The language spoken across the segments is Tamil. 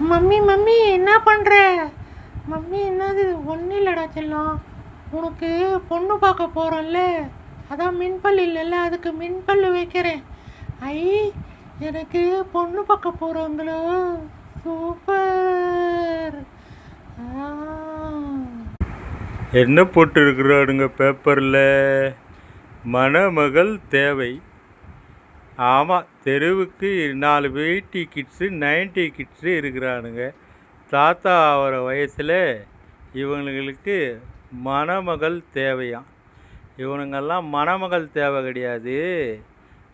மம்மி மம்மி என்ன பண்ணுற? மம்மி என்னது? ஒன்றும் இல்லைடா செல்லம். உனக்கு பொண்ணு பார்க்க போகிறோம்ல, அதான் மின்பல் இல்லைல்ல, அதுக்கு மின்பல் வைக்கிறேன். ஐ, எனக்கு பொண்ணு பார்க்க போகிறவங்களோ சூப்பர். என்ன போட்டுருக்குறானுங்க பேப்பரில்? மணமகள் தேவை. ஆமாம், தெருவுக்கு 4 80 கிட்ஸு 90 கிட்ஸு இருக்கிறானுங்க. தாத்தா ஆகிற வயசில் இவங்களுக்கு மணமகள் தேவையாம். இவனுங்கெல்லாம் மணமகள் தேவை கிடையாது,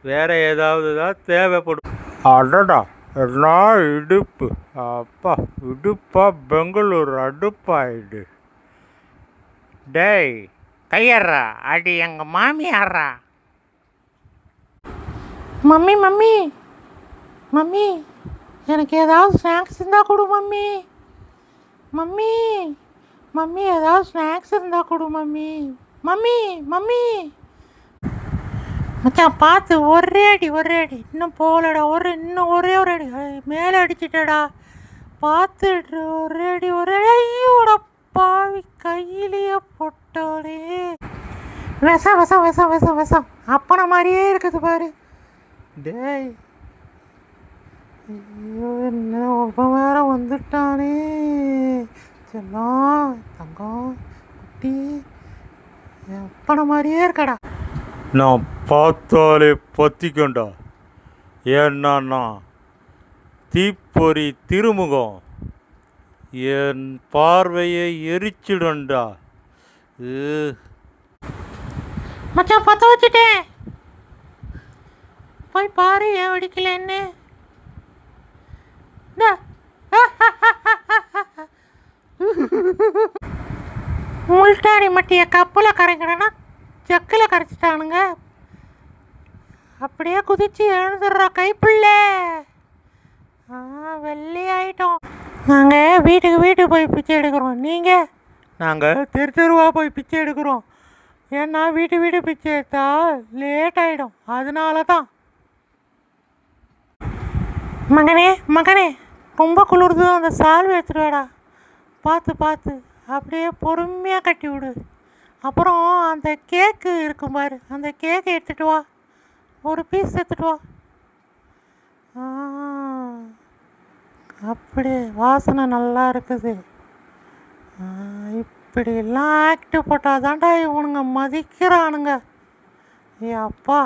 வேறு ஏதாவது தான் தேவைப்படும். அடடா, என்ன இடுப்பு! அப்பா, இடுப்பா பெங்களூர் அடுப்பாயிடு. டேய் கையறா, அடி எங்கள் மாமியாரா. மம்மி மம்மி மம்மி, எனக்கு ஏதாவது ஸ்நாக்ஸ் இருந்தால் கொடு மம்மி. மம்மி மம்மி, ஏதாவது ஸ்நாக்ஸ் இருந்தால் கொடு மம்மி. Mummy mummy. மச்சான் பார்த்து, ஒரே அடி ஒரே அடி, இன்னும் போகலடா, இன்னும் ஒரே ஒரு அடி, மேலே அடிச்சிட்டடா. பார்த்து ஒரே அடி ஒரே அடி. ஐயோட பாவி, கையிலேயே போட்டோடே. விஷம் விஷம் விஷம் விஷம் விஷம், அப்பனை மாதிரியே இருக்குது பாரு. டேய், ஐயோ என்ன ஒப்ப வேற வந்துட்டானே. செல்லம், தங்கம், குட்டி, அப்பனை மாதிரியே இருக்கடா. நான் பார்த்தாலே பற்றிக்கண்டா. ஏன்னா தீப்பொறி திருமுகம், என் பார்வையை எரிச்சிடும்டா. மச்சான் பற்ற வச்சுட்டேன், போய் பாரு ஏன் வெடிக்கலன்னு. முல்டானி மட்டிய கப்பில் கரைக்கணும்னா ஜக்கில் கரைச்சிட்டானுங்க. அப்படியே குதிச்சு எழுந்துடுறோம் கைப்புள்ள. வெள்ளையாயிட்டோம். நாங்கள் வீட்டுக்கு போய் பிச்சை எடுக்கிறோம். நீங்கள்? நாங்கள் தெருவாக போய் பிச்சை எடுக்கிறோம். ஏன்னா வீட்டு பிச்சை எடுத்தா லேட் ஆகிடும், அதனால தான். மகனே ரொம்ப குளிர்து, அந்த சால்வை எடுத்துட்டு வாடா. பார்த்து அப்படியே பொறுமையாக கட்டி விடு. அப்புறம் அந்த கேக்கு இருக்கும் பாரு, அந்த கேக்கை எடுத்துகிட்டு வா, ஒரு பீஸ் எடுத்துகிட்டு வா. அப்படியே வாசனை நல்லா இருக்குது. இப்படிலாம் ஆக்டிவ் போட்டால் தான்டா இவனுங்க மதிக்கிறானுங்க. ஏ அப்பா.